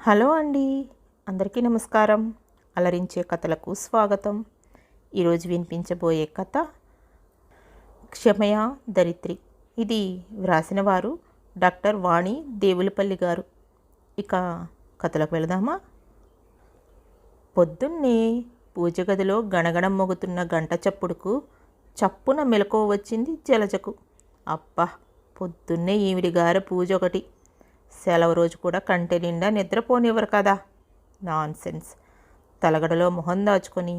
Hello అండి, అందరికీ నమస్కారం. అలరించే కథలకు స్వాగతం. ఈరోజు వినిపించబోయే కథ క్షమయ దరిత్రి. ఇది వ్రాసిన వారు డాక్టర్ వాణి దేవులపల్లి గారు. ఇక కథలకు వెళదామా? పొద్దున్నే పూజ గదిలో గణగణం మోగుతున్న గంట చప్పుడుకు చప్పున మెలకువ వచ్చింది జలజకు. అబ్బా, పొద్దున్నే ఈవిడి గారి పూజ ఒకటి. సెలవు రోజు కూడా కంటి నిండా నిద్రపోనివ్వరు కదా. నాన్సెన్స్. తలగడలో మొహం దాచుకొని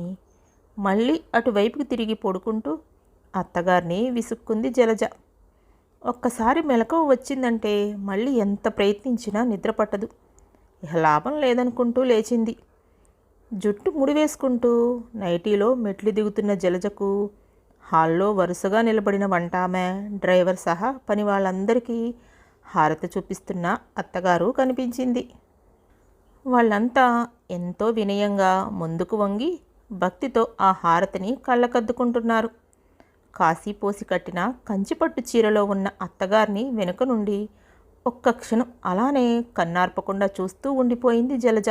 మళ్ళీ అటువైపుకి తిరిగి పడుకుంటూ అత్తగారిని విసుక్కుంది జలజ. ఒక్కసారి మెలకువ వచ్చిందంటే మళ్ళీ ఎంత ప్రయత్నించినా నిద్ర పట్టదు. ఇక లాభం లేదనుకుంటూ లేచింది. జుట్టు ముడివేసుకుంటూ నైటీలో మెట్లు దిగుతున్న జలజకు హాల్లో వరుసగా నిలబడిన వంటామె, డ్రైవర్ సహా పని వాళ్ళందరికీ హారతి చూపిస్తున్న అత్తగారు కనిపించింది. వాళ్ళంతా ఎంతో వినయంగా ముందుకు వంగి భక్తితో ఆ హారతిని కళ్ళకద్దుకుంటున్నారు. కాశీపోసి కట్టిన కంచిపట్టు చీరలో ఉన్న అత్తగారిని వెనుక నుండి ఒక్క క్షణం అలానే కన్నార్పకుండా చూస్తూ ఉండిపోయింది జలజ.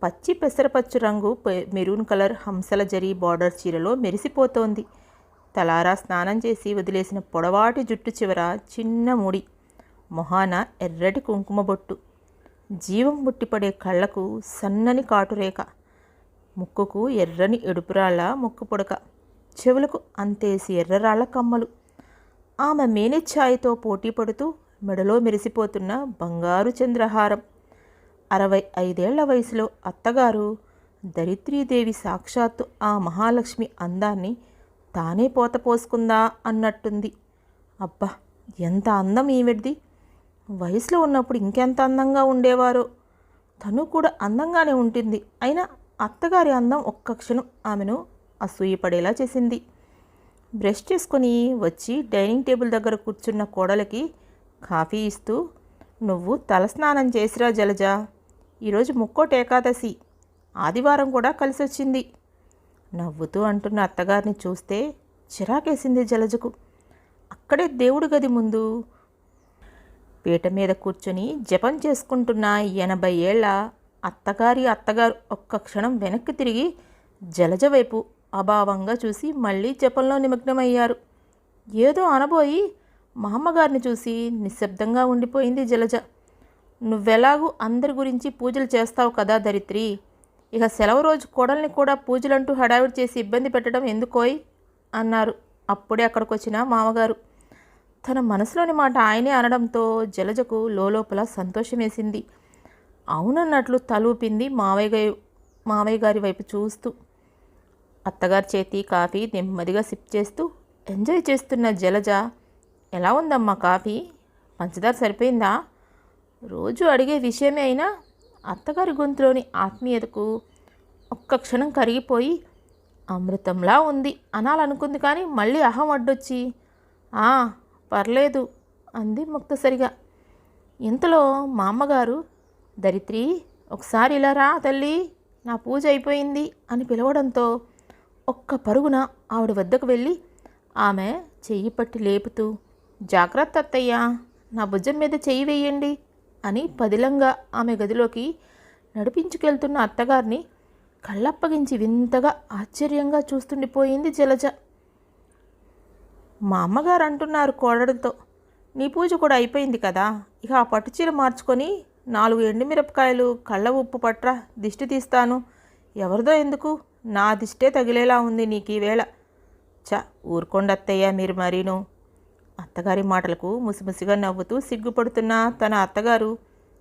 పచ్చి పెసరపచ్చు రంగు మెరూన్ కలర్ హంసల జరీ బార్డర్ చీరలో మెరిసిపోతోంది. తలారా స్నానం చేసి వదిలేసిన పొడవాటి జుట్టు చివర చిన్న ముడి, మొహాన ఎర్రటి కుంకుమ బొట్టు, జీవం బుట్టిపడే కళ్ళకు సన్నని కాటురేఖ, ముక్కుకు ఎర్రని ఎడుపురాళ్ల ముక్కు పొడక, చెవులకు అంతేసి ఎర్రరాళ్ల కమ్మలు. ఆమె మేనిఛాయితో పోటీ పడుతూ మెడలో మెరిసిపోతున్న బంగారు చంద్రహారం. 65 వయసులో అత్తగారు దరిత్రీదేవి సాక్షాత్తు ఆ మహాలక్ష్మి అందాన్ని తానే పోత పోసుకుందా అన్నట్టుంది. అబ్బా, ఎంత అందం ఈమెడిది! వయసులో ఉన్నప్పుడు ఇంకెంత అందంగా ఉండేవారో. తను కూడా అందంగానే ఉంటుంది. అయినా అత్తగారి అందం ఒక్క క్షణం ఆమెను అసూయపడేలా చేసింది. బ్రష్ చేసుకొని వచ్చి డైనింగ్ టేబుల్ దగ్గర కూర్చున్న కోడలికి కాఫీ ఇస్తూ, నువ్వు తలస్నానం చేసిరా జలజ, ఈరోజు ముక్కోటి ఏకాదశి, ఆదివారం కూడా కలిసొచ్చింది నవ్వుతూ అంటున్న అత్తగారిని చూస్తే చిరాకేసింది జలజకు. అక్కడే దేవుడి గది ముందు పీట మీద కూర్చొని జపం చేసుకుంటున్న 80 ఏళ్ల అత్తగారు ఒక్క క్షణం వెనక్కి తిరిగి జలజ వైపు అభావంగా చూసి మళ్ళీ జపంలో నిమగ్నమయ్యారు. ఏదో అనబోయి మా అమ్మగారిని చూసి నిశ్శబ్దంగా ఉండిపోయింది జలజ. నువ్వెలాగూ అందరి గురించి పూజలు చేస్తావు కదా దరిత్రి, ఇక సెలవు రోజు కోడల్ని కూడా పూజలంటూ హడావిడి చేసి ఇబ్బంది పెట్టడం ఎందుకోయ్ అన్నారు అప్పుడే అక్కడికొచ్చిన మామగారు. తన మనసులోని మాట ఆయనే అనడంతో జలజకు లోపల సంతోషమేసింది. అవునన్నట్లు తలూపింది మావయ్య గారి వైపు చూస్తూ. అత్తగారి చేతి కాఫీ నెమ్మదిగా సిప్ చేస్తూ ఎంజాయ్ చేస్తున్న జలజ, ఎలా ఉందమ్మా కాఫీ, పంచదార సరిపోయిందా? రోజు అడిగే విషయమే అయినా అత్తగారి గొంతులోని ఆత్మీయతకు ఒక్క క్షణం కరిగిపోయి అమృతంలా ఉంది అనాలనుకుంది. కానీ మళ్ళీ అహం అడ్డొచ్చి పర్లేదు అంది ముక్తసరిగా. ఇంతలో మా అమ్మగారు, దరిత్రి ఒకసారి ఇలా రా తల్లి, నా పూజ అయిపోయింది అని పిలవడంతో ఒక్క పరుగున ఆవిడ వద్దకు వెళ్ళి ఆమె చెయ్యి పట్టి లేపుతూ, జాగ్రత్త అత్తయ్య, నా భుజం మీద చెయ్యి వేయండి అని పదిలంగా ఆమె గదిలోకి నడిపించుకెళ్తున్న అత్తగారిని కళ్ళప్పగించి వింతగా ఆశ్చర్యంగా చూస్తుండిపోయింది జలజ. మా అమ్మగారు అంటున్నారు కోడడితో, నీ పూజ కూడా అయిపోయింది కదా, ఇక ఆ పట్టుచీర మార్చుకొని 4 ఎండుమిరపకాయలు కళ్ళ ఉప్పు పట్రా, దిష్టి తీస్తాను. ఎవరిదో ఎందుకు, నా దిష్టే తగిలేలా ఉంది నీకు ఈవేళ. ఊరుకోండి అత్తయ్య మీరు మరీను. అత్తగారి మాటలకు ముసిముసిగా నవ్వుతూ సిగ్గుపడుతున్న తన అత్తగారు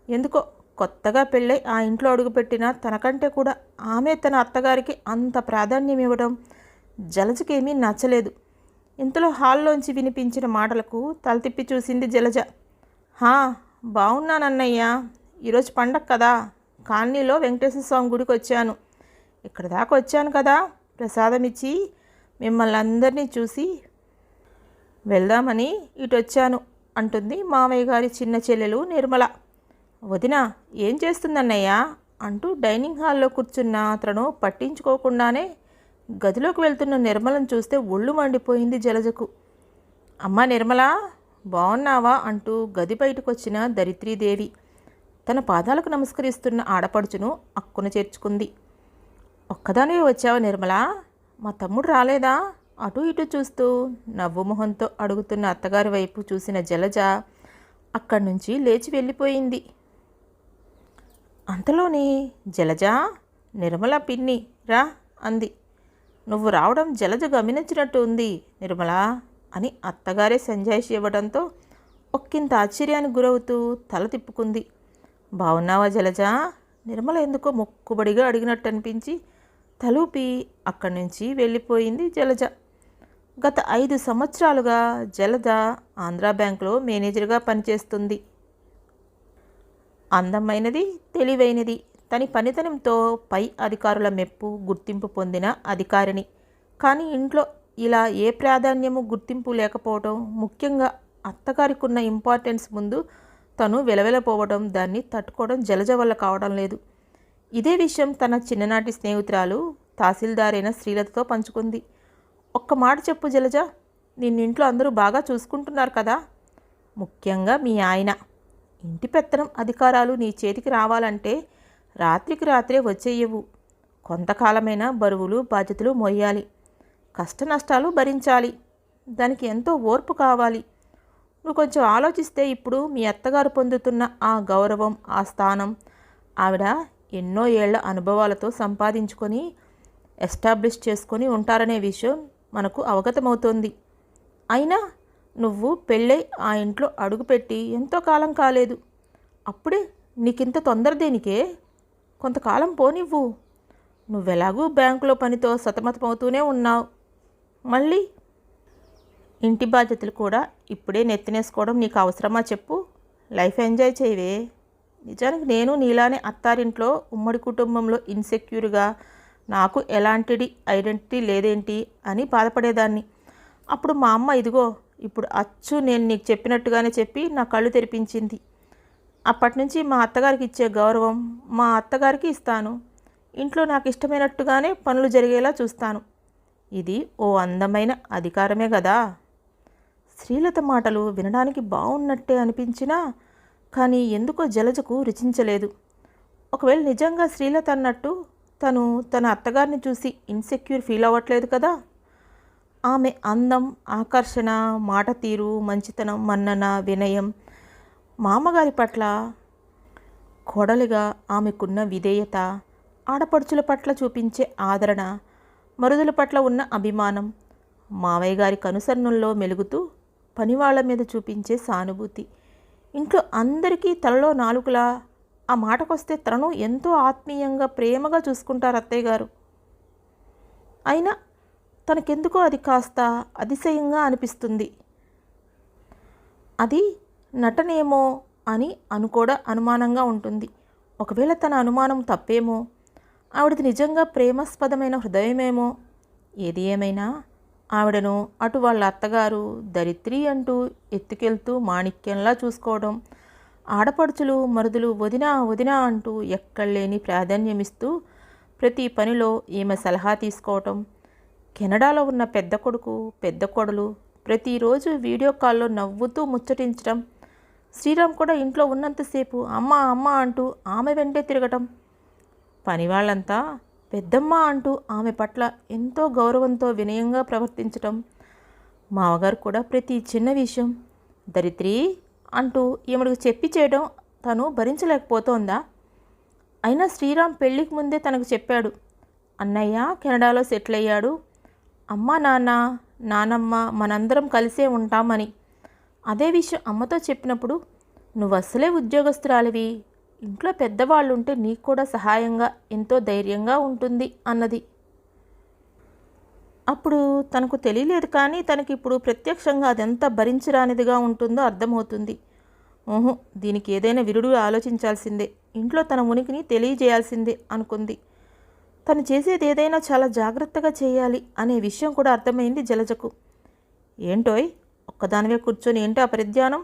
ఎందుకో కొత్తగా పెళ్ళై ఆ ఇంట్లో అడుగుపెట్టిన తనకంటే కూడా ఆమె తన అత్తగారికి అంత ప్రాధాన్యం ఇవ్వడం జలజకేమీ నచ్చలేదు. ఇంతలో హాల్లోంచి వినిపించిన మాటలకు తల తిప్పి చూసింది జలజ. బాగున్నానన్నయ్య, ఈరోజు పండగ కదా, కాలనీలో వెంకటేశ్వర స్వామి గుడికి వచ్చాను. ఇక్కడ దాకా వచ్చాను కదా, ప్రసాదం ఇచ్చి మిమ్మల్ని అందరినీ చూసి వెళ్దామని ఇటు వచ్చాను అంటుంది మామయ్య గారి చిన్న చెల్లెలు నిర్మల. వదిన ఏం చేస్తుందన్నయ్య అంటూ డైనింగ్ హాల్లో కూర్చున్న అతను పట్టించుకోకుండానే గదిలోకి వెళ్తున్న నిర్మలను చూస్తే ఒళ్ళు మండిపోయింది జలజకు. అమ్మా నిర్మల, బాగున్నావా అంటూ గది బయటకు వచ్చిన దరిత్రీదేవి తన పాదాలకు నమస్కరిస్తున్న ఆడపడుచును అక్కున చేర్చుకుంది. ఒక్కదానివే వచ్చావా నిర్మలా? మా తమ్ముడు రాలేదా? అటు ఇటు చూస్తూ నవ్వు మొహంతో అడుగుతున్న అత్తగారి వైపు చూసిన జలజ అక్కడి నుంచి లేచి వెళ్ళిపోయింది. అంతలోని జలజ, నిర్మల పిన్ని రా అంది. నువ్వు రావడం జలజ గమనించినట్టు ఉంది నిర్మల అని అత్తగారే సంజాయిషి ఇవ్వడంతో ఒక్కింత ఆశ్చర్యానికి గురవుతూ తల తిప్పుకుంది. బాగున్నావా జలజ? నిర్మల ఎందుకో మొక్కుబడిగా అడిగినట్టు అనిపించి తలూపి అక్కడి నుంచి వెళ్ళిపోయింది జలజ. గత 5 సంవత్సరాలుగా జలజ ఆంధ్రా బ్యాంకులో మేనేజర్గా పనిచేస్తుంది. అందమైనది, తెలివైనది, తన పనితనంతో పై అధికారుల మెప్పు, గుర్తింపు పొందిన అధికారిని. కానీ ఇంట్లో ఇలా ఏ ప్రాధాన్యము, గుర్తింపు లేకపోవడం, ముఖ్యంగా అత్తగారికి ఉన్న ఇంపార్టెన్స్ ముందు తను వెలవెలపోవడం, దాన్ని తట్టుకోవడం జలజ వల్ల కావడం లేదు. ఇదే విషయం తన చిన్ననాటి స్నేహితురాలు తహసీల్దార్ అయిన శ్రీలతతో పంచుకుంది. ఒక్క మాట చెప్పు జలజ, నిన్నింట్లో అందరూ బాగా చూసుకుంటున్నారు కదా? ముఖ్యంగా మీ ఆయన. ఇంటి పెత్తనం, అధికారాలు నీ చేతికి రావాలంటే రాత్రికి రాత్రే వచ్చేయవు. కొంతకాలమైనా బరువులు, బాధ్యతలు మోయాలి, కష్ట నష్టాలు భరించాలి. దానికి ఎంతో ఓర్పు కావాలి. నువ్వు కొంచెం ఆలోచిస్తే ఇప్పుడు మీ అత్తగారు పొందుతున్న ఆ గౌరవం, ఆ స్థానం ఆవిడ ఎన్నో ఏళ్ల అనుభవాలతో సంపాదించుకొని ఎస్టాబ్లిష్ చేసుకొని ఉంటారనే విషయం మనకు అవగతమవుతోంది. అయినా నువ్వు పెళ్ళై ఆ ఇంట్లో అడుగుపెట్టి ఎంతో కాలం కాలేదు. అప్పుడే నీకింత తొందర దేనికే? కొంతకాలం పోనివ్వు. నువ్వెలాగూ బ్యాంకులో పనితో సతమతమవుతూనే ఉన్నావు. మళ్ళీ ఇంటి బాధ్యతలు కూడా ఇప్పుడే నెత్తినేసుకోవడం నీకు అవసరమా చెప్పు? లైఫ్ ఎంజాయ్ చేయవే. నిజానికి నేను నీలానే అత్తారింట్లో ఉమ్మడి కుటుంబంలో ఇన్సెక్యూర్గా, నాకు ఎలాంటిది ఐడెంటిటీ లేదేంటి అని బాధపడేదాన్ని. అప్పుడు మా అమ్మ ఇదిగో ఇప్పుడు అచ్చు నేను నీకు చెప్పినట్టుగానే చెప్పి నా కళ్ళు తెరిపించింది. అప్పటి నుంచి మా అత్తగారికి ఇచ్చే గౌరవం మా అత్తగారికి ఇస్తాను. ఇంట్లో నాకు ఇష్టమైనట్టుగానే పనులు జరిగేలా చూస్తాను. ఇది ఓ అందమైన అధికారమే కదా. శ్రీలత మాటలు వినడానికి బాగున్నట్టే అనిపించినా కానీ ఎందుకో జలజకు రుచించలేదు. ఒకవేళ నిజంగా శ్రీలత అన్నట్టు తను తన అత్తగారిని చూసి ఇన్సెక్యూర్ ఫీల్ అవ్వట్లేదు కదా? ఆమె అందం, ఆకర్షణ, మాట తీరు, మంచితనం, మన్నన, వినయం, మామగారి పట్ల కోడలిగా ఆమెకున్న విధేయత, ఆడపడుచుల పట్ల చూపించే ఆదరణ, మరుదుల పట్ల ఉన్న అభిమానం, మావయ్య గారి కనుసన్నుల్లో మెలుగుతూ పనివాళ్ల మీద చూపించే సానుభూతి, ఇంట్లో అందరికీ తలలో నాలుకలా ఆ మాటకొస్తే తనను ఎంతో ఆత్మీయంగా, ప్రేమగా చూసుకుంటారు అత్తయ్య గారు. అయినా తనకెందుకో అది కాస్త అతిశయంగా అనిపిస్తుంది. అది నటనేమో అని అనుకోవడం అనుమానంగా ఉంటుంది. ఒకవేళ తన అనుమానం తప్పేమో, ఆవిడది నిజంగా ప్రేమాస్పదమైన హృదయమేమో. ఏది ఏమైనా ఆవిడను అటు వాళ్ళ అత్తగారు దరిత్రి అంటూ ఎత్తుకెళ్తూ మాణిక్యంలా చూసుకోవడం, ఆడపడుచులు, మరుదులు వదినా వదినా అంటూ ఎక్కడలేని ప్రాధాన్యమిస్తూ ప్రతి పనిలో ఈమె సలహా తీసుకోవటం, కెనడాలో ఉన్న పెద్ద కొడుకు, పెద్ద కోడలు ప్రతిరోజు వీడియో కాల్లో నవ్వుతూ ముచ్చటించడం, శ్రీరామ్ కూడా ఇంట్లో ఉన్నంతసేపు అమ్మ అమ్మ అంటూ ఆమె వెంటే తిరగటం, పనివాళ్ళంతా పెద్దమ్మ అంటూ ఆమె పట్ల ఎంతో గౌరవంతో వినయంగా ప్రవర్తించటం, మామగారు కూడా ప్రతి చిన్న విషయం దరిత్రి అంటూ ఈమెకు చెప్పి చేయడం తను భరించలేకపోతోందా? అయినా శ్రీరామ్ పెళ్ళికి ముందే తనకు చెప్పాడు, అన్నయ్య కెనడాలో సెటిల్ అయ్యాడు, అమ్మ నాన్న నానమ్మ మనందరం కలిసే ఉంటామని. అదే విషయం అమ్మతో చెప్పినప్పుడు నువ్వు అస్సలే ఉద్యోగస్తురాలివి, ఇంట్లో పెద్దవాళ్ళు ఉంటే నీకు కూడా సహాయంగా ఎంతో ధైర్యంగా ఉంటుంది అన్నది. అప్పుడు తనకు తెలియలేదు, కానీ తనకిప్పుడు ప్రత్యక్షంగా అదెంత భరించరానిదిగా ఉంటుందో అర్థమవుతుంది. ఓహో, దీనికి ఏదైనా విరుడు ఆలోచించాల్సిందే, ఇంట్లో తన ఉనికిని తెలియజేయాల్సిందే అనుకుంది. తను చేసేది ఏదైనా చాలా జాగ్రత్తగా చేయాలి అనే విషయం కూడా అర్థమైంది జలజకు. ఏంటోయ్ ఒక్కదానివే కూర్చొని ఏంటో అపరిజ్ఞానం?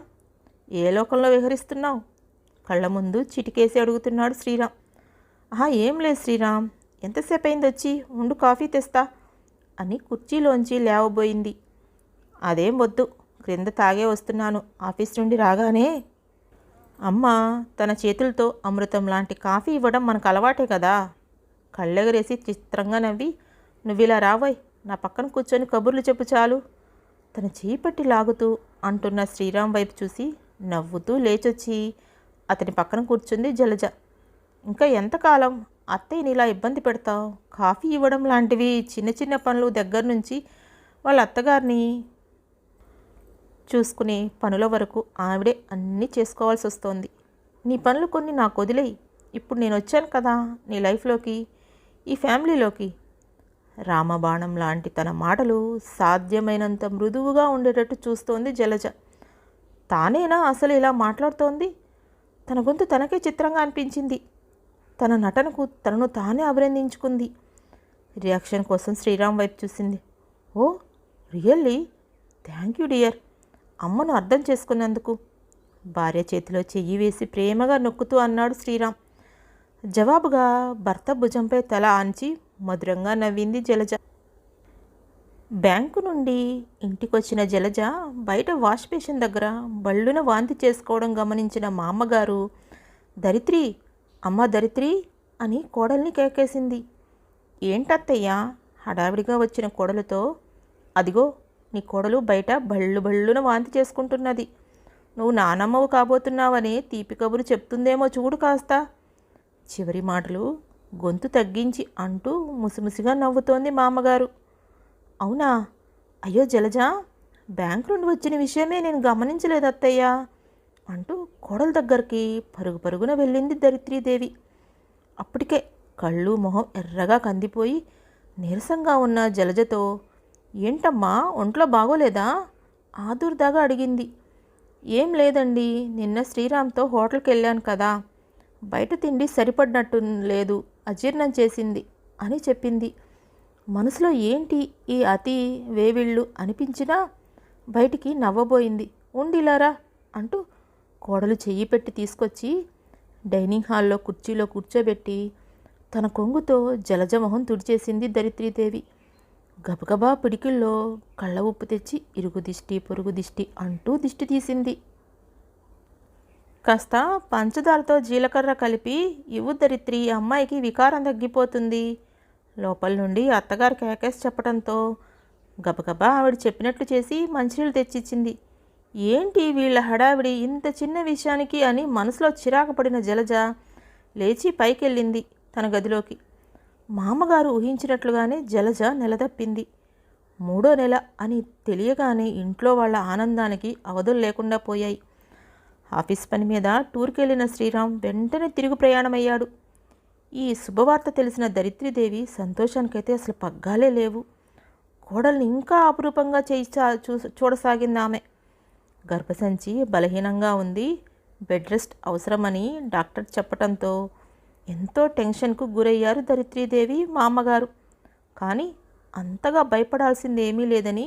ఏ లోకంలో విహరిస్తున్నావు? కళ్ళ ముందు చిటికేసి అడుగుతున్నాడు శ్రీరామ్. ఏం లేదు శ్రీరామ్, ఎంతసేపు అయింది వచ్చి, ఉండు కాఫీ తెస్తా అని కుర్చీలోంచి లేవబోయింది. అదేం వద్దు, క్రింద తాగే వస్తున్నాను, ఆఫీస్ నుండి రాగానే అమ్మ తన చేతులతో అమృతం లాంటి కాఫీ ఇవ్వడం మనకు అలవాటే కదా. కళ్ళెగరేసి చిత్రంగా నవ్వి, నువ్విలా రావోయ్, నా పక్కన కూర్చొని కబుర్లు చెప్పు చాలు, తన చేయి పట్టి లాగుతూ అంటున్న శ్రీరామ్ వైపు చూసి నవ్వుతూ లేచొచ్చి అతని పక్కన కూర్చుంది జలజ. ఇంకా ఎంతకాలం అత్తయ్యని ఇలా ఇబ్బంది పెడతావు? కాఫీ ఇవ్వడం లాంటివి చిన్న చిన్న పనులు దగ్గర నుంచి వాళ్ళ అత్తగారిని చూసుకునే పనుల వరకు ఆవిడే అన్నీ చేసుకోవాల్సి వస్తోంది. నీ పనులు కొన్ని నాకు వదిలేయి. ఇప్పుడు నేను వచ్చాను కదా నీ లైఫ్లోకి, ఈ ఫ్యామిలీలోకి. రామబాణం లాంటి తన మాటలు సాధ్యమైనంత మృదువుగా ఉండేటట్టు చూస్తోంది జలజ. తానేనా అసలు ఇలా మాట్లాడుతోంది? తన గొంతు తనకే చిత్రంగా అనిపించింది. తన నటనకు తనను తానే అభినందించుకుంది. రియాక్షన్ కోసం శ్రీరామ్ వైపు చూసింది. ఓ రియల్లీ? థ్యాంక్ యూ డియర్, అమ్మను అర్థం చేసుకున్నందుకు. భార్య చేతిలో చెయ్యి వేసి ప్రేమగా నొక్కుతూ అన్నాడు శ్రీరామ్. జవాబుగా భర్త భుజంపై తల ఆంచి మధురంగా నవ్వింది జలజ. బ్యాంకు నుండి ఇంటికొచ్చిన జలజ బయట వాష్ బేసిన్ దగ్గర బళ్ళున వాంతి చేసుకోవడం గమనించిన మా అమ్మగారు, దరిత్రి, అమ్మ దరిత్రి అని కోడల్ని కేకేసింది. ఏంటత్తయ్యా హడావిడిగా వచ్చిన కోడలుతో, అదిగో నీ కోడలు బయట బళ్ళు బళ్ళున వాంతి చేసుకుంటున్నది, నువ్వు నానమ్మవు కాబోతున్నావని తీపి కబురు చెప్తుందేమో చూడు కాస్త. చివరి మాటలు గొంతు తగ్గించి అంటూ ముసిముసిగా నవ్వుతోంది మా అమ్మగారు. అవునా? అయ్యో జలజ, బ్యాంకు నుండి వచ్చిన విషయమే నేను గమనించలేదు అత్తయ్యా అంటూ కోడల దగ్గరికి పరుగు పరుగున వెళ్ళింది దరిత్రీదేవి. అప్పటికే కళ్ళు మొహం ఎర్రగా కందిపోయి నీరసంగా ఉన్న జలజతో, ఏంటమ్మా ఒంట్లో బాగోలేదా ఆదుర్దాగా అడిగింది. ఏం లేదండి, నిన్న శ్రీరామ్తో హోటల్కి వెళ్ళాను కదా, బయట తిండి సరిపడినట్టు లేదు, అజీర్ణం చేసింది అని చెప్పింది. మనసులో ఏంటి ఈ అతి వేవిళ్ళు అనిపించినా బయటికి నవ్వబోయింది. ఉండిలారా అంటూ కోడలు చెయ్యి పెట్టి తీసుకొచ్చి డైనింగ్ హాల్లో కుర్చీలో కూర్చోబెట్టి తన కొంగుతో జలజ మొహం తుడిచేసింది దరిత్రీదేవి. గబగబా పిడికిల్లో కళ్ళ ఉప్పు తెచ్చి ఇరుగు దిష్టి పొరుగు దిష్టి అంటూ దిష్టి తీసింది. కాస్త పంచదారతో జీలకర్ర కలిపి ఇవ్వు దరిత్రి, అమ్మాయికి వికారం తగ్గిపోతుంది. లోపల నుండి అత్తగారు కేకేసి చెప్పడంతో గబగబా ఆవిడ చెప్పినట్లు చేసి మంచినీళ్ళు తెచ్చిచ్చింది. ఏంటి వీళ్ళ హడావిడి ఇంత చిన్న విషయానికి అని మనసులో చిరాకు పడిన జలజ లేచి పైకెళ్ళింది తన గదిలోకి. మామగారు ఊహించినట్లుగానే జలజ నెలదప్పింది. 3వ నెల అని తెలియగానే ఇంట్లో వాళ్ళ ఆనందానికి అవధులు లేకుండా పోయాయి. ఆఫీస్ పని మీద టూర్కి వెళ్ళిన శ్రీరామ్ వెంటనే తిరుగు ప్రయాణమయ్యాడు. ఈ శుభవార్త తెలిసిన దరిత్రీదేవి సంతోషానికైతే అసలు పగ్గాలే లేవు. కోడల్ని ఇంకా అపురూపంగా చూడసాగింది ఆమె. గర్భసంచి బలహీనంగా ఉంది, బెడ్ రెస్ట్ అవసరమని డాక్టర్ చెప్పడంతో ఎంతో టెన్షన్కు గురయ్యారు దరిత్రీదేవి మా అమ్మగారు. కానీ అంతగా భయపడాల్సింది ఏమీ లేదని,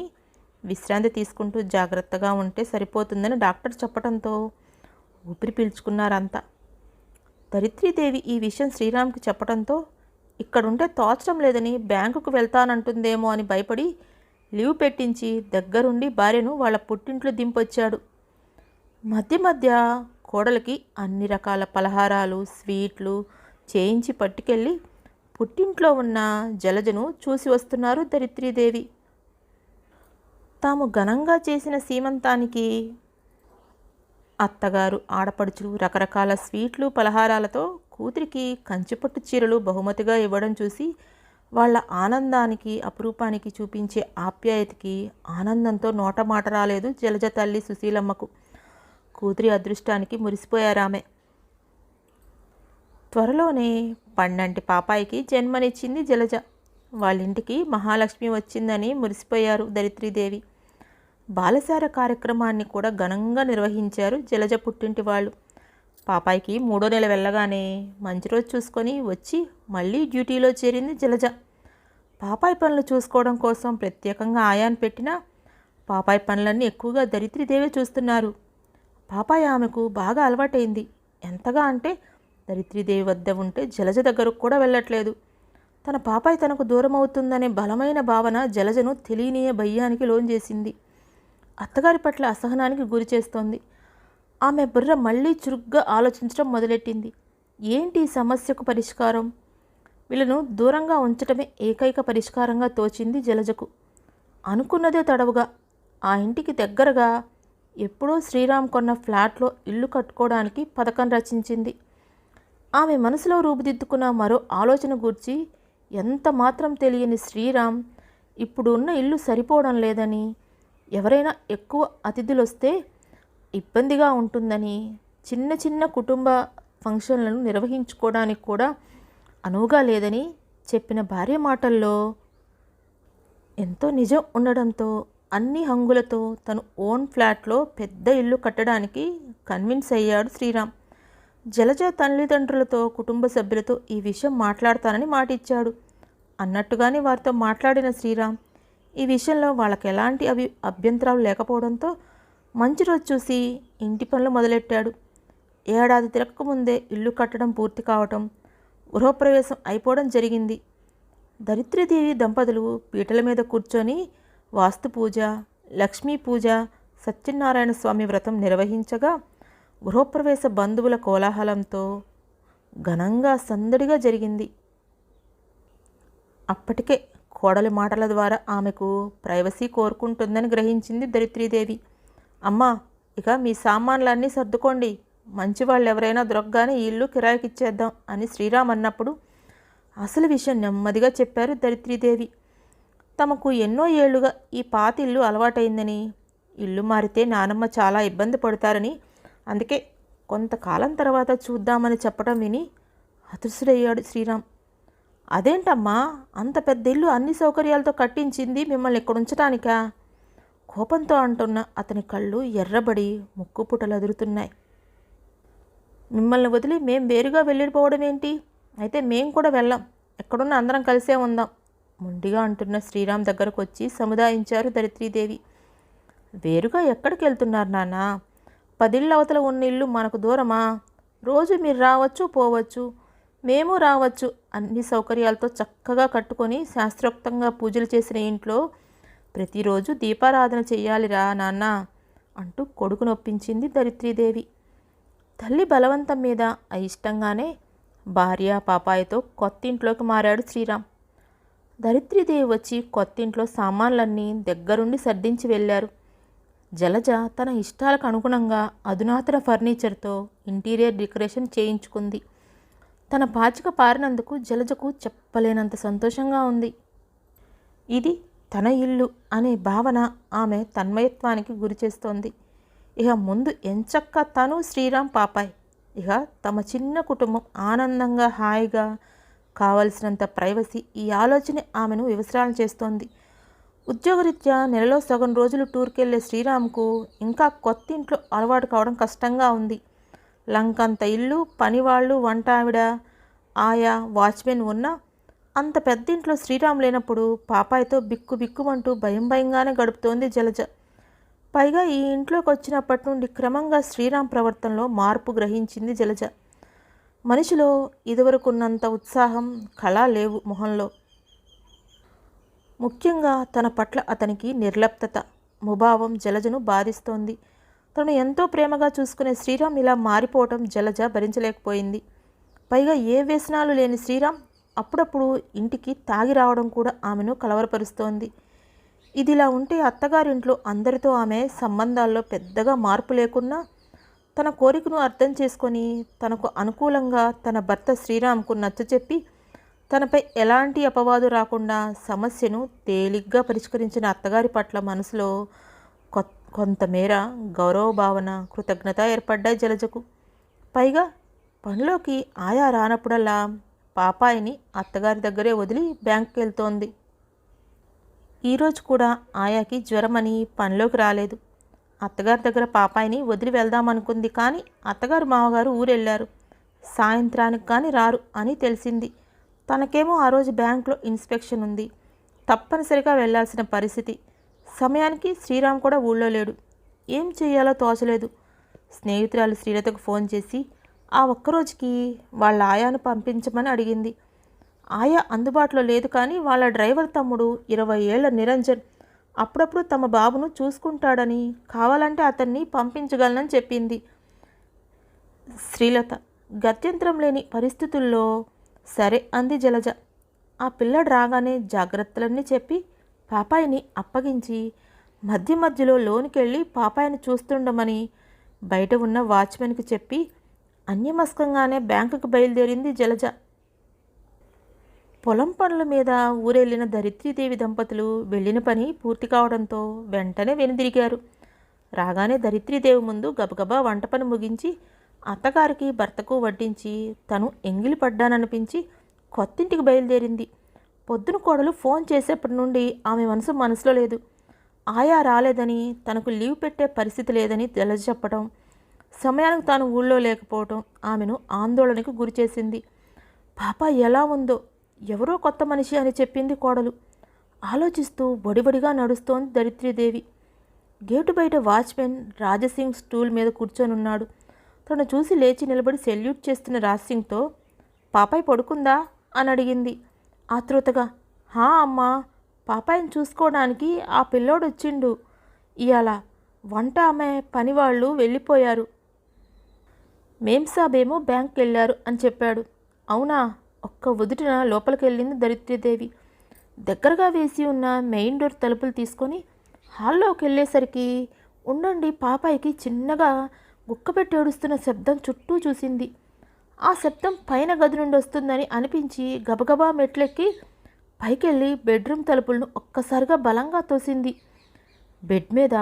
విశ్రాంతి తీసుకుంటూ జాగ్రత్తగా ఉంటే సరిపోతుందని డాక్టర్ చెప్పడంతో ఊపిరి పీల్చుకున్నారంతా. దరిత్రీదేవి ఈ విషయం శ్రీరామ్కి చెప్పడంతో ఇక్కడుంటే తోచడం లేదని బ్యాంకుకు వెళ్తానంటుందేమో అని భయపడి లీవ్ పెట్టించి దగ్గరుండి భార్యను వాళ్ళ పుట్టింట్లో దింపొచ్చాడు. మధ్య మధ్య కోడలికి అన్ని రకాల పలహారాలు స్వీట్లు చేయించి పట్టుకెళ్ళి పుట్టింట్లో ఉన్న జలజను చూసి వస్తున్నారు దరిత్రీదేవి. తాము ఘనంగా చేసిన సీమంతానికి అత్తగారు ఆడపడుచులు రకరకాల స్వీట్లు పలహారాలతో కూతురికి కంచిపట్టు చీరలు బహుమతిగా ఇవ్వడం చూసి వాళ్ళ ఆనందానికి అపురూపానికి చూపించే ఆప్యాయతకి ఆనందంతో నోటమాట రాలేదు జలజ తల్లి సుశీలమ్మకు. కూతురి అదృష్టానికి మురిసిపోయారామె. త్వరలోనే పండంటి పాపాయికి జన్మనిచ్చింది జలజ. వాళ్ళింటికి మహాలక్ష్మి వచ్చిందని మురిసిపోయారు దరిత్రీదేవి. బాలసార కార్యక్రమాన్ని కూడా ఘనంగా నిర్వహించారు జలజ పుట్టింటి వాళ్ళు. పాపాయికి 3వ నెల వెళ్ళగానే మంచి రోజు చూసుకొని వచ్చి మళ్ళీ డ్యూటీలో చేరింది జలజ. పాపాయి పనులు చూసుకోవడం కోసం ప్రత్యేకంగా ఆయాన్ని పెట్టినా పాపాయి పనులన్నీ ఎక్కువగా దరిత్రీదేవే చూస్తున్నారు. పాపాయి ఆమెకు బాగా అలవాటైంది. ఎంతగా అంటే దరిత్రీదేవి వద్ద ఉంటే జలజ దగ్గరకు కూడా వెళ్ళట్లేదు. తన పాపాయి తనకు దూరం అవుతుందనే బలమైన భావన జలజను తెలియనీయ భయ్యానికి లోన్ చేసింది. అత్తగారి పట్ల అసహనానికి గురి చేస్తోంది. ఆమె బుర్ర మళ్ళీ చురుగ్గా ఆలోచించడం మొదలెట్టింది. ఏంటి ఈ సమస్యకు పరిష్కారం? వీళ్ళను దూరంగా ఉంచటమే ఏకైక పరిష్కారంగా తోచింది జలజకు. అనుకున్నదే తడవుగా ఆ ఇంటికి దగ్గరగా ఎప్పుడో శ్రీరామ్ కొన్న ఫ్లాట్లో ఇల్లు కట్టుకోవడానికి పథకం రచించింది. ఆమె మనసులో రూపుదిద్దుకున్న మరో ఆలోచన గూర్చి ఎంత మాత్రం తెలియని శ్రీరామ్ ఇప్పుడు ఉన్న ఇల్లు సరిపోవడం లేదని, ఎవరైనా ఎక్కువ అతిథులు వస్తే ఇబ్బందిగా ఉంటుందని, చిన్న చిన్న కుటుంబ ఫంక్షన్లను నిర్వహించుకోవడానికి కూడా అనువుగా లేదని చెప్పిన భార్య మాటల్లో ఎంతో నిజం ఉండడంతో అన్ని హంగులతో తను ఓన్ ఫ్లాట్లో పెద్ద ఇల్లు కట్టడానికి కన్విన్స్ అయ్యాడు శ్రీరామ్. జలజ తల్లిదండ్రులతో కుటుంబ సభ్యులతో ఈ విషయం మాట్లాడతానని మాటిచ్చాడు. అన్నట్టుగానే వారితో మాట్లాడిన శ్రీరామ్ ఈ విషయంలో వాళ్ళకి ఎలాంటి అభ్యంతరాలు లేకపోవడంతో మంచి రోజు చూసి ఇంటి పనులు మొదలెట్టాడు. ఏడాది తిరగకముందే ఇల్లు కట్టడం పూర్తి కావటం, గృహప్రవేశం అయిపోవడం జరిగింది. దరిత్రదేవి దంపతులు పీటల మీద కూర్చొని వాస్తు పూజ, లక్ష్మీ పూజ, సత్యనారాయణ స్వామి వ్రతం నిర్వహించగా గృహప్రవేశ బంధువుల కోలాహలంతో ఘనంగా సందడిగా జరిగింది. అప్పటికే కోడలి మాటల ద్వారా ఆమెకు ప్రైవసీ కోరుకుంటుందని గ్రహించింది దరిత్రీదేవి. అమ్మా, ఇక మీ సామాన్లన్నీ సర్దుకోండి, మంచి వాళ్ళు ఎవరైనా దొరకగానే ఈ ఇల్లు కిరాయికి ఇచ్చేద్దాం అని శ్రీరామ్ అన్నప్పుడు అసలు విషయం నెమ్మదిగా చెప్పారు దరిత్రీదేవి. తమకు ఎన్నో ఏళ్లుగా ఈ పాత ఇల్లు అలవాటైందని, ఇల్లు మారితే నానమ్మ చాలా ఇబ్బంది పడతారని, అందుకే కొంతకాలం తర్వాత చూద్దామని చెప్పడం విని హతుసుడయ్యాడు శ్రీరామ్. అదేంటమ్మా, అంత పెద్ద ఇల్లు అన్ని సౌకర్యాలతో కట్టించింది మిమ్మల్ని ఇక్కడ ఉంచటానికా? కోపంతో అంటున్న అతని కళ్ళు ఎర్రబడి ముక్కుపుటలు అదురుతున్నాయి. మిమ్మల్ని వదిలి మేం వేరుగా వెళ్ళిపోవడం ఏంటి? అయితే మేం కూడా వెళ్ళాం, ఎక్కడున్న అందరం కలిసే ఉందాం మొండిగా అంటున్న శ్రీరామ్ దగ్గరకు వచ్చి సముదాయించారు దరిత్రీదేవి. వేరుగా ఎక్కడికి వెళ్తున్నారు నాన్న? 10 ఇళ్ళ అవతల ఉన్న ఇల్లు మనకు దూరమా? రోజు మీరు రావచ్చు పోవచ్చు, మేము రావచ్చు. అన్ని సౌకర్యాలతో చక్కగా కట్టుకొని శాస్త్రోక్తంగా పూజలు చేసిన ఇంట్లో ప్రతిరోజు దీపారాధన చెయ్యాలిరా నాన్న అంటూ కొడుకు నొప్పించింది దరిత్రీదేవి. తల్లి బలవంతం మీద అయిష్టంగానే భార్య పాపాయితో కొత్తింట్లోకి మారాడు శ్రీరామ్. దరిత్రీదేవి వచ్చి కొత్తింట్లో సామాన్లన్నీ దగ్గరుండి సర్దించి వెళ్ళారు. జలజ తన ఇష్టాలకు అనుగుణంగా అధునాతన ఫర్నిచర్తో ఇంటీరియర్ డెకరేషన్ చేయించుకుంది. తన పాచిక పారినందుకు జలజకు చెప్పలేనంత సంతోషంగా ఉంది. ఇది తన ఇల్లు అనే భావన ఆమె తన్మయత్వానికి గురిచేస్తోంది. ఇక ముందు ఎంచక్క తను శ్రీరామ్ పాపాయ్, ఇక తమ చిన్న కుటుంబం ఆనందంగా హాయిగా కావలసినంత ప్రైవసీ, ఈ ఆలోచన ఆమెను వివసరాలు చేస్తోంది. ఉద్యోగరీత్యా నెలలో సగం రోజులు టూర్కి వెళ్ళే శ్రీరామ్కు ఇంకా కొత్త ఇంట్లో అలవాటు కావడం కష్టంగా ఉంది. లంకంత ఇల్లు, పనివాళ్ళు, వంట ఆవిడ, ఆయా, వాచ్మెన్ ఉన్నా అంత పెద్ద ఇంట్లో శ్రీరామ్ లేనప్పుడు పాపాయితో బిక్కు బిక్కుమంటూ భయం భయంగానే గడుపుతోంది జలజ. పైగా ఈ ఇంట్లోకి వచ్చినప్పటి నుండి క్రమంగా శ్రీరామ్ ప్రవర్తనలో మార్పు గ్రహించింది జలజ. మనిషిలో ఇదివరకున్నంత ఉత్సాహం, కళ లేవు మొహంలో. ముఖ్యంగా తన పట్ల అతనికి నిర్లిప్తత, ముభావం జలజను బాధిస్తోంది. తను ఎంతో ప్రేమగా చూసుకునే శ్రీరామ్ ఇలా మారిపోవటం జలజ భరించలేకపోయింది. పైగా ఏ వ్యసనాలు లేని శ్రీరామ్ అప్పుడప్పుడు ఇంటికి తాగి రావడం కూడా ఆమెను కలవరపరుస్తోంది. ఇదిలా ఉంటే అత్తగారింట్లో అందరితో ఆమె సంబంధాల్లో పెద్దగా మార్పు లేకున్నా తన కోరికను అర్థం చేసుకొని తనకు అనుకూలంగా తన భర్త శ్రీరామ్కు నచ్చచెప్పి తనపై ఎలాంటి అపవాదు రాకుండా సమస్యను తేలిగ్గా పరిష్కరించిన అత్తగారి పట్ల మనసులో కొంతమేర గౌరవ భావన, కృతజ్ఞత ఏర్పడ్డాయి జలజకు. పైగా పనిలోకి ఆయా రానప్పుడల్లా పాపాయిని అత్తగారి దగ్గరే వదిలి బ్యాంకుకి వెళ్తోంది. ఈరోజు కూడా ఆయాకి జ్వరమని పనిలోకి రాలేదు. అత్తగారి దగ్గర పాపాయిని వదిలి వెళ్దామనుకుంది. కానీ అత్తగారు మామగారు ఊరెళ్ళారు, సాయంత్రానికి కానీ రారు అని తెలిసింది. తనకేమో ఆ రోజు బ్యాంకులో ఇన్స్పెక్షన్ ఉంది, తప్పనిసరిగా వెళ్లాల్సిన పరిస్థితి. సమయానికి శ్రీరామ్ కూడా ఊళ్ళో లేడు. ఏం చేయాలో తోచలేదు. స్నేహితురాలు శ్రీలతకు ఫోన్ చేసి ఆ ఒక్కరోజుకి వాళ్ళ ఆయాను పంపించమని అడిగింది. ఆయా అందుబాటులో లేదు, కానీ వాళ్ళ డ్రైవర్ తమ్ముడు 20 ఏళ్ల నిరంజన్ అప్పుడప్పుడు తమ బాబును చూసుకుంటాడని, కావాలంటే అతన్ని పంపించగలనని చెప్పింది. శ్రీలత గత్యంతరం లేని పరిస్థితుల్లో సరే అంది జలజ. ఆ పిల్లడు రాగానే జాగ్రత్తలన్నీ చెప్పి పాపాయిని అప్పగించి మధ్య మధ్యలో లోనికెళ్ళి పాపాయిని చూస్తుండమని బయట ఉన్న వాచ్మెన్కి చెప్పి అన్యమస్కంగానే బ్యాంకుకు బయలుదేరింది జలజ. పొలం పనుల మీద ఊరెళ్ళిన ధరిత్రీదేవి దంపతులు వెళ్ళిన పని పూర్తి కావడంతో వెంటనే వెనుదిరిగారు. రాగానే ధరిత్రీదేవి ముందు గబగబా వంట పని ముగించి అత్తగారికి భర్తకు వడ్డించి తను ఎంగిలి పడ్డాననిపించి కొత్తింటికి బయలుదేరింది. పొద్దున కోడలు ఫోన్ చేసేప్పటి నుండి ఆమె మనసులో లేదు. ఆయా రాలేదని, తనకు లీవ్ పెట్టే పరిస్థితి లేదని జలజ చెప్పడం, సమయానికి తాను ఊళ్ళో లేకపోవడం ఆమెను ఆందోళనకు గురిచేసింది. పాప ఎలా ఉందో, ఎవరో కొత్త మనిషి అని చెప్పింది కోడలు. ఆలోచిస్తూ బొడిబడిగా నడుస్తోంది ధరిత్రీదేవి. గేటు బయట వాచ్మెన్ రాజసింగ్ స్టూల్ మీద కూర్చొనున్నాడు. తను చూసి లేచి నిలబడి సెల్యూట్ చేస్తున్న రాజసింగ్తో పాపాయి పడుకుందా అని అడిగింది ఆతృతగా. హా అమ్మా, పాపాయిని చూసుకోవడానికి ఆ పిల్లోడు వచ్చిండు. ఇవాళ వంట ఆమె పనివాళ్ళు వెళ్ళిపోయారు. మేంసాబేమో బ్యాంక్కి వెళ్ళారు అని చెప్పాడు. అవునా, ఒక్క ఉదుటిన లోపలికి వెళ్ళింది ధరిత్రీదేవి. దగ్గరగా వేసి ఉన్న మెయిన్ డోర్ తలుపులు తీసుకొని హాల్లోకి వెళ్ళేసరికి ఉండండి పాపాయికి చిన్నగా గుక్కపెట్టి ఏడుస్తున్న శబ్దం చుట్టూ చూసింది. ఆ శబ్దం పైన గది నుండి వస్తుందని అనిపించి గబగబా మెట్లెక్కి పైకెళ్ళి బెడ్రూమ్ తలుపులను ఒక్కసారిగా బలంగా తోసింది. బెడ్ మీద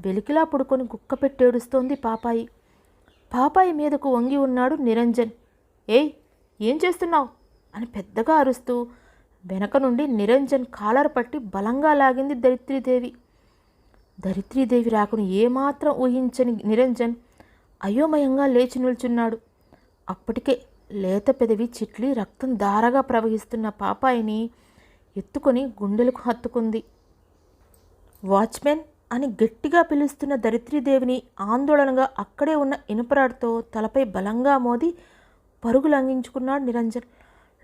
వెలికిలా పడుకొని గుక్కపెట్టి ఏడుస్తోంది పాపాయి. పాపాయి మీదకు వంగి ఉన్నాడు నిరంజన్. ఏయ్, ఏం చేస్తున్నావు అని పెద్దగా అరుస్తూ వెనక నుండి నిరంజన్ కాలర్ పట్టి బలంగా లాగింది ధరిత్రీదేవి. ధరిత్రీదేవి రాకును ఏమాత్రం ఊహించని నిరంజన్ అయోమయంగా లేచి నిల్చున్నాడు. అప్పటికే లేత పెదవి చిట్లి రక్తం ధారగా ప్రవహిస్తున్న పాపాయిని ఎత్తుకొని గుండెలకు హత్తుకుంది. వాచ్మెన్ అని గట్టిగా పిలుస్తున్న ధరిత్రీదేవిని ఆందోళనగా అక్కడే ఉన్న ఇనుపరాడుతో తలపై బలంగా మోది పరుగు లంఘించుకున్నాడు నిరంజన్.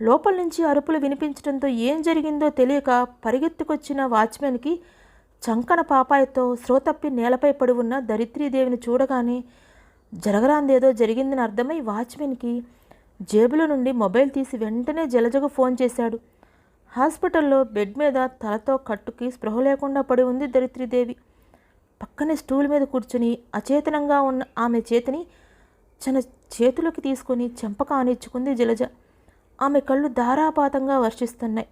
లోపల నుంచి అరుపులు వినిపించడంతో ఏం జరిగిందో తెలియక పరిగెత్తుకొచ్చిన వాచ్మెన్కి చంకన పాపాయితో శ్రోతప్పి నేలపై పడి ఉన్న ధరిత్రీదేవిని చూడగానే జరగరాందేదో జరిగిందని అర్థమై వాచ్మెన్కి జేబులో నుండి మొబైల్ తీసి వెంటనే జలజకు ఫోన్ చేశాడు. హాస్పిటల్లో బెడ్ మీద తలతో కట్టుకి స్పృహ లేకుండా పడి ఉంది ధరిత్రీదేవి. పక్కనే స్టూల్ మీద కూర్చుని అచేతనంగా ఉన్న ఆమె చేతిని తన చేతులకు తీసుకొని చెంపక ఆనిచ్చుకుంది జలజ. ఆమె కళ్ళు ధారాపాతంగా వర్షిస్తున్నాయి.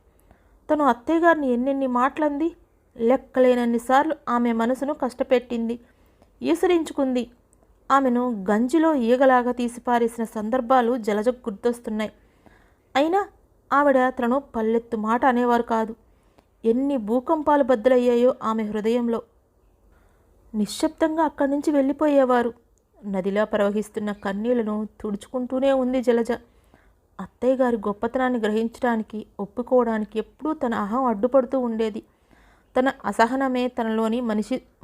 తను అత్తయ్య గారిని ఎన్నెన్ని మాటలంది, లెక్కలేనన్నిసార్లు ఆమె మనసును కష్టపెట్టింది, ఈసరించుకుంది. ఆమెను గంజిలో ఈగలాగా తీసిపారేసిన సందర్భాలు జలజకు గుర్తొస్తున్నాయి. అయినా ఆవిడ తనను పల్లెత్తు మాట అనేవారు కాదు. ఎన్ని భూకంపాలు బద్దలయ్యాయో ఆమె హృదయంలో. నిశ్శబ్దంగా అక్కడి నుంచి వెళ్ళిపోయేవారు. నదిలా ప్రవహిస్తున్న కన్నీళ్లను తుడుచుకుంటూనే ఉంది జలజ. అత్తయ్య గారి గొప్పతనాన్ని గ్రహించడానికి, ఒప్పుకోవడానికి ఎప్పుడూ తన అహం అడ్డుపడుతూ ఉండేది. తన అసహనమే తనలోని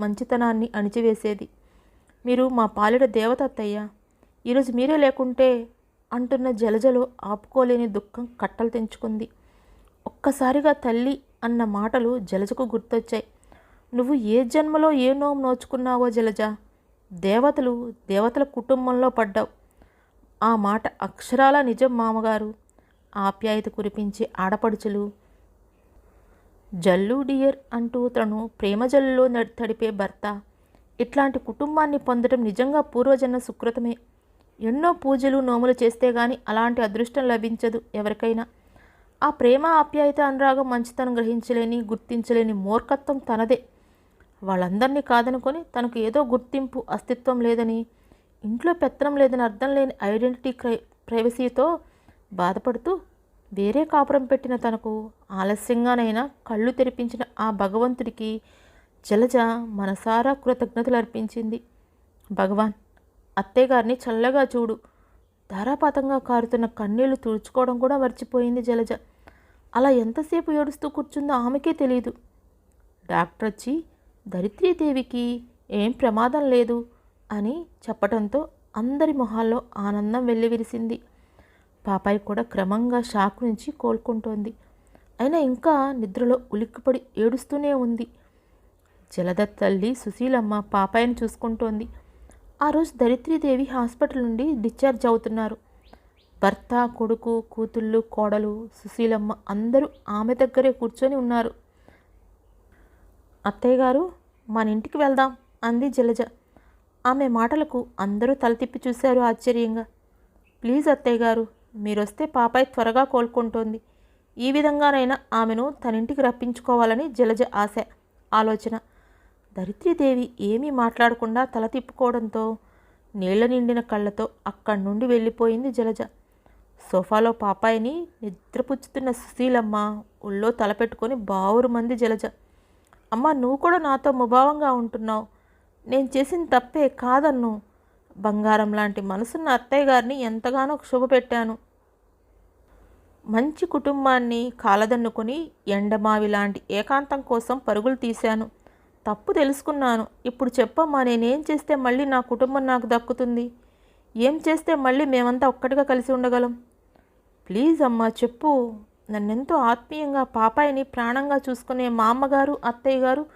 మంచితనాన్ని అణిచివేసేది. మీరు మా పాలిట దేవత అత్తయ్య, ఈరోజు మీరే లేకుంటే అంటున్న జలజలో ఆపుకోలేని దుఃఖం కట్టలు తెంచుకుంది. ఒక్కసారిగా తల్లి అన్న మాటలు జలజకు గుర్తొచ్చాయి. నువ్వు ఏ జన్మలో ఏ నోము నోచుకున్నావో జలజ, దేవతల కుటుంబంలో పడ్డావు. ఆ మాట అక్షరాల నిజం మామగారు. ఆప్యాయత కురిపించే ఆడపడుచులు, జల్లు డియర్ అంటూ తను ప్రేమ జల్లులో తడిపే భర్త, ఇట్లాంటి కుటుంబాన్ని పొందడం నిజంగా పూర్వజన్మ సుకృతమే. ఎన్నో పూజలు నోములు చేస్తే గాని అలాంటి అదృష్టం లభించదు ఎవరికైనా. ఆ ప్రేమ ఆప్యాయత అనురాగం మంచితనం గ్రహించలేని, గుర్తించలేని మూర్ఖత్వం తనదే. వాళ్ళందరినీ కాదనుకొని తనకు ఏదో గుర్తింపు, అస్తిత్వం లేదని, ఇంట్లో పెత్తనం లేదని అర్థం లేని ఐడెంటిటీ ప్రైవసీతో బాధపడుతూ వేరే కాపురం పెట్టిన తనకు ఆలస్యంగానైనా కళ్ళు తెరిపించిన ఆ భగవంతుడికి జలజ మనసారా కృతజ్ఞతలు అర్పించింది. భగవాన్, అత్తయ్య గారిని చల్లగా చూడు. ధారాపాతంగా కారుతున్న కన్నీళ్లు తుడుచుకోవడం కూడా మర్చిపోయింది జలజ. అలా ఎంతసేపు ఏడుస్తూ కూర్చుందో ఆమెకే తెలియదు. డాక్టర్ వచ్చి ధరిత్రీదేవికి ఏం ప్రమాదం లేదు అని చెప్పడంతో అందరి మొహాల్లో ఆనందం వెల్లివిరిసింది. పాపాయి కూడా క్రమంగా షాక్ నుంచి కోలుకుంటోంది. అయినా ఇంకా నిద్రలో ఉలిక్కిపడి ఏడుస్తూనే ఉంది. జలద తల్లి సుశీలమ్మ పాపాయిని చూసుకుంటోంది. ఆ రోజు ధరిత్రీదేవి హాస్పిటల్ నుండి డిశ్చార్జ్ అవుతున్నారు. భర్త, కొడుకు, కూతుళ్ళు, కోడలు, సుశీలమ్మ అందరూ ఆమె దగ్గరే కూర్చొని ఉన్నారు. అత్తయ్య గారు, మన ఇంటికి వెళ్దాం అంది జలజ. ఆమె మాటలకు అందరూ తల తిప్పి చూశారు ఆశ్చర్యంగా. ప్లీజ్ అత్తయ్య గారు, మీరొస్తే పాపాయి త్వరగా కోలుకుంటోంది. ఈ విధంగానైనా ఆమెను తనింటికి రప్పించుకోవాలని జలజ ఆలోచన. ధరిత్రీదేవి ఏమీ మాట్లాడకుండా తల తిప్పుకోవడంతో నీళ్ల నిండిన కళ్ళతో అక్కడి నుండి వెళ్ళిపోయింది జలజ. సోఫాలో పాపాయిని నిద్రపుచ్చుతున్న సుశీలమ్మ ఒళ్ళో తలపెట్టుకొని బావురుమంది జలజ. అమ్మ, నువ్వు కూడా నాతో ముభావంగా ఉంటున్నావు. నేను చేసిన తప్పే కాదన్ను. బంగారం లాంటి మనసున్న అత్తయ్య గారిని ఎంతగానో క్షోభపెట్టాను. మంచి కుటుంబాన్ని కాలదన్నుకొని ఎండమావి లాంటి ఏకాంతం కోసం పరుగులు తీశాను. తప్పు తెలుసుకున్నాను. ఇప్పుడు చెప్పమ్మా, నేనేం చేస్తే మళ్ళీ నా కుటుంబం నాకు దక్కుతుంది? ఏం చేస్తే మళ్ళీ మేమంతా ఒక్కటిగా కలిసి ఉండగలం? ప్లీజ్ అమ్మా చెప్పు. నన్నెంతో ఆత్మీయంగా పాపాయిని ప్రాణంగా చూసుకునే మా అమ్మగారు, అత్తయ్య గారు,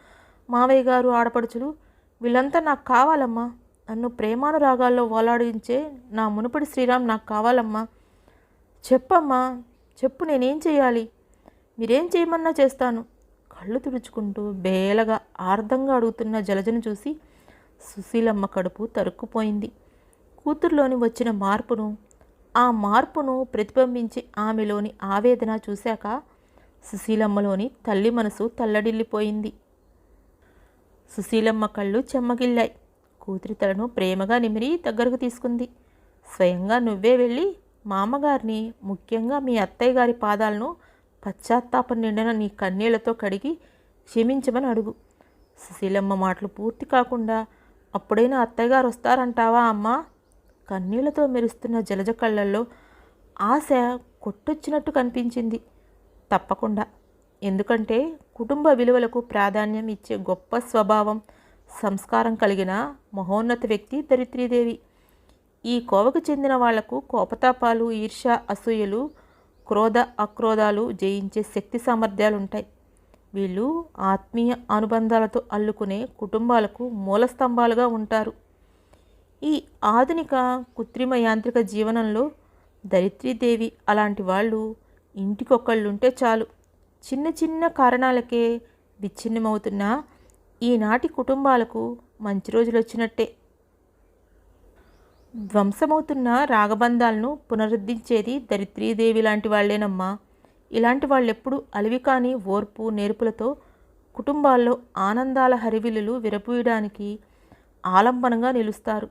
మావయ్య గారు, ఆడపడుచులు వీళ్ళంతా నాకు కావాలమ్మా. నన్ను ప్రేమానురాగాల్లో ఓలాడించే నా మునుపటి శ్రీరామ్ నాకు కావాలమ్మా. చెప్పమ్మా చెప్పు, నేనేం చేయాలి? మీరేం చేయమన్నా చేస్తాను. కళ్ళు తుడుచుకుంటూ బేలగా ఆర్ధంగా అడుగుతున్న జలజను చూసి సుశీలమ్మ కడుపు తరుక్కుపోయింది. కూతుర్లోని వచ్చిన ఆ మార్పును ప్రతిబింబించి ఆమెలోని ఆవేదన చూశాక సుశీలమ్మలోని తల్లి మనసు తల్లడిల్లిపోయింది. సుశీలమ్మ కళ్ళు చెమ్మగిల్లాయి. కూతురి తలను ప్రేమగా నిమిరి దగ్గరకు తీసుకుంది. స్వయంగా నువ్వే వెళ్ళి మా అమ్మగారిని, ముఖ్యంగా మీ అత్తయ్య గారి పాదాలను పశ్చాత్తాపం నిండిన నీ కన్నీళ్లతో కడిగి క్షమించమని అడుగు. సుశీలమ్మ మాటలు పూర్తి కాకుండా అప్పుడైనా అత్తయ్య గారు వస్తారంటావా అమ్మా? కన్నీళ్లతో మెరుస్తున్న జలజ కళ్ళల్లో ఆశ కొట్టొచ్చినట్టు కనిపించింది. తప్పకుండా. ఎందుకంటే కుటుంబ విలువలకు ప్రాధాన్యం ఇచ్చే గొప్ప స్వభావం, సంస్కారం కలిగిన మహోన్నత వ్యక్తి ధరిత్రీదేవి. ఈ కోవకు చెందిన వాళ్లకు కోపతాపాలు, ఈర్ష్య, అసూయలు, క్రోధ అక్రోధాలు జయించే శక్తి సామర్థ్యాలుంటాయి. వీళ్ళు ఆత్మీయ అనుబంధాలతో అల్లుకునే కుటుంబాలకు మూలస్తంభాలుగా ఉంటారు. ఈ ఆధునిక కృత్రిమ యాంత్రిక జీవనంలో ధరిత్రీదేవి అలాంటి వాళ్ళు ఇంటికొకళ్ళుంటే చాలు. చిన్న చిన్న కారణాలకే విచ్ఛిన్నమవుతున్న ఈనాటి కుటుంబాలకు మంచి రోజులు వచ్చినట్టే. ధ్వంసమవుతున్న రాగబంధాలను పునరుద్ధరించేది ధరిత్రీదేవి లాంటి వాళ్లేనమ్మా. ఇలాంటి వాళ్ళెప్పుడు అలివి కాని ఓర్పు నేర్పులతో కుటుంబాల్లో ఆనందాల హరివిల్లులు విరపూయడానికి ఆలంబనంగా నిలుస్తారు.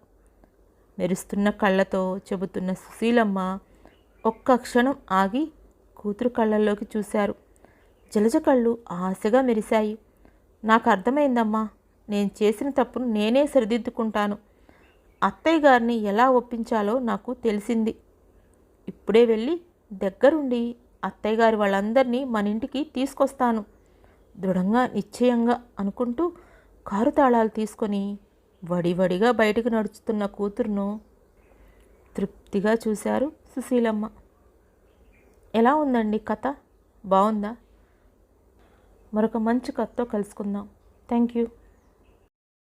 మెరుస్తున్న కళ్ళతో చెబుతున్న సుశీలమ్మ ఒక్క క్షణం ఆగి కూతురు కళ్ళల్లోకి చూశారు. జలజ కళ్ళు ఆశగా మెరిశాయి. నాకు అర్థమైందమ్మా. నేను చేసిన తప్పును నేనే సరిదిద్దుకుంటాను. అత్తయ్య గారిని ఎలా ఒప్పించాలో నాకు తెలిసింది. ఇప్పుడే వెళ్ళి దగ్గరుండి అత్తయ్య గారి వాళ్ళందరినీ మన ఇంటికి తీసుకొస్తాను. దృఢంగా నిశ్చయంగా అనుకుంటూ కారు తాళాలు తీసుకొని వడివడిగా బయటకు నడుచుతున్న కూతురును తృప్తిగా చూశారు సుశీలమ్మ. ఎలా ఉందండి కథ? బాగుందా? మరొక మంచి కథతో కలుసుకుందాం. Thank you.